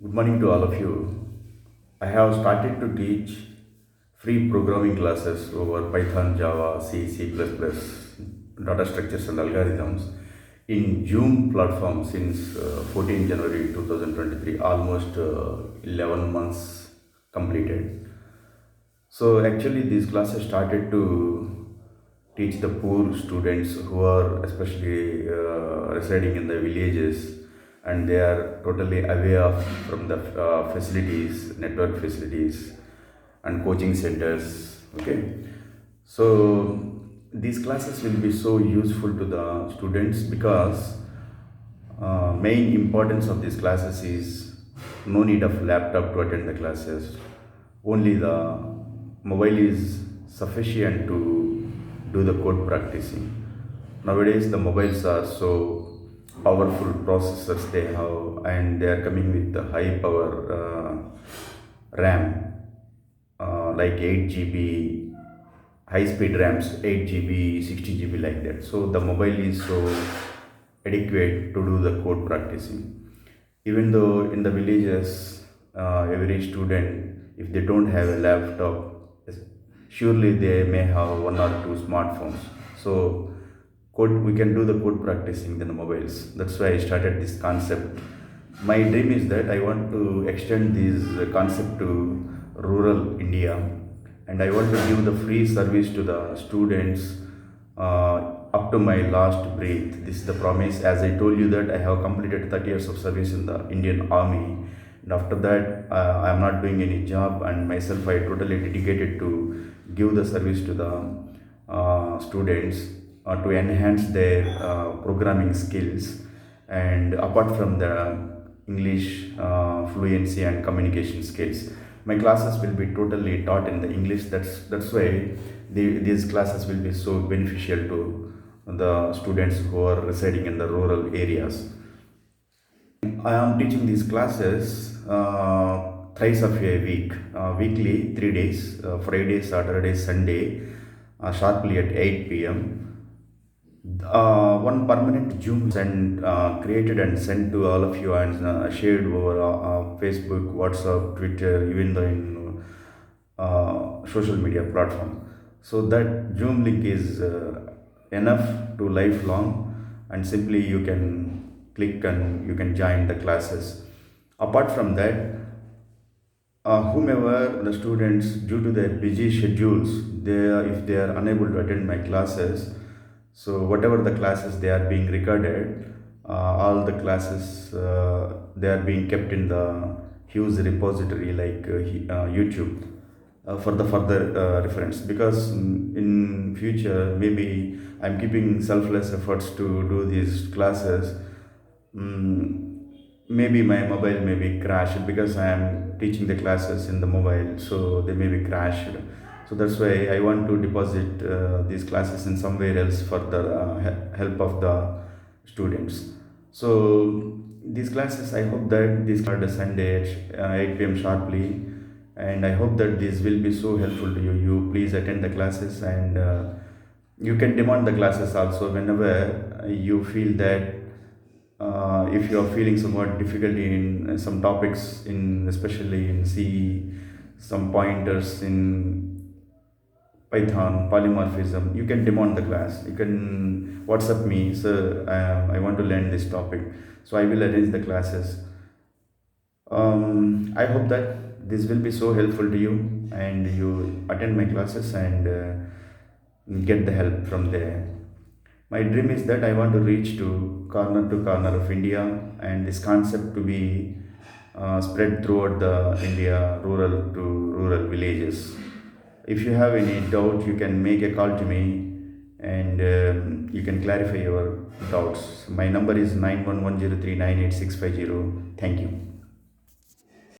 Good morning to all of you. I have started to teach free programming classes over Python, Java, C, data structures and algorithms in Zoom platform since 14 January 2023, almost 11 months completed. So actually these classes started to teach the poor students who are especially residing in the villages, and they are totally away of from the facilities, network facilities and coaching centers. Okay, so these classes will be so useful to the students because main importance of these classes is no need of laptop to attend the classes. Only the mobile is sufficient to do the code practicing. Nowadays, the mobiles are so powerful processors they have, and they are coming with the high power RAM, like 8 GB, high speed RAMs, 8 GB, 60 GB, like that. So the mobile is so adequate to do the code practicing. Even though in the villages, every student, if they don't have a laptop, surely they may have one or two smartphones. So we can do the code practicing in the mobiles. That's why I started this concept. My dream is that I want to extend this concept to rural India, and I want to give the free service to the students up to my last breath. This is the promise. As I told you that I have completed 30 years of service in the Indian Army, and after that I am not doing any job, and myself I totally dedicated to give the service to the students to enhance their programming skills, and apart from the English fluency and communication skills. My classes will be totally taught in the English. That's why these classes will be so beneficial to the students who are residing in the rural areas. I am teaching these classes thrice of a week, weekly 3 days, Friday, Saturday, Sunday, sharply at 8 p.m. One permanent Zoom and created and sent to all of you, and shared over Facebook, WhatsApp, Twitter, even the in social media platform. So that Zoom link is enough to lifelong, and simply you can click and you can join the classes. Apart from that, whomever the students, due to their busy schedules, if they are unable to attend my classes, so whatever the classes they are being recorded, all the classes they are being kept in the huge repository like YouTube, for the further reference, because in future maybe I'm keeping selfless efforts to do these classes. Maybe my mobile may be crashed because I am teaching the classes in the mobile, so they may be crashed. So that's why I want to deposit these classes in somewhere else for the help of the students. So these classes, I hope that this are the Sunday at 8 p.m. sharply, and I hope that this will be so helpful to you. You please attend the classes, and you can demand the classes also whenever you feel that if you are feeling somewhat difficulty in some topics, in especially in C, some pointers in Python, polymorphism, you can demand the class. You can WhatsApp me, sir, I want to learn this topic. So I will arrange the classes. I hope that this will be so helpful to you, and you attend my classes and get the help from there. My dream is that I want to corner of India, and this concept to be spread throughout the India, rural to rural villages. If you have any doubt, you can make a call to me, and you can clarify your doubts. My number is 9110398650. Thank you.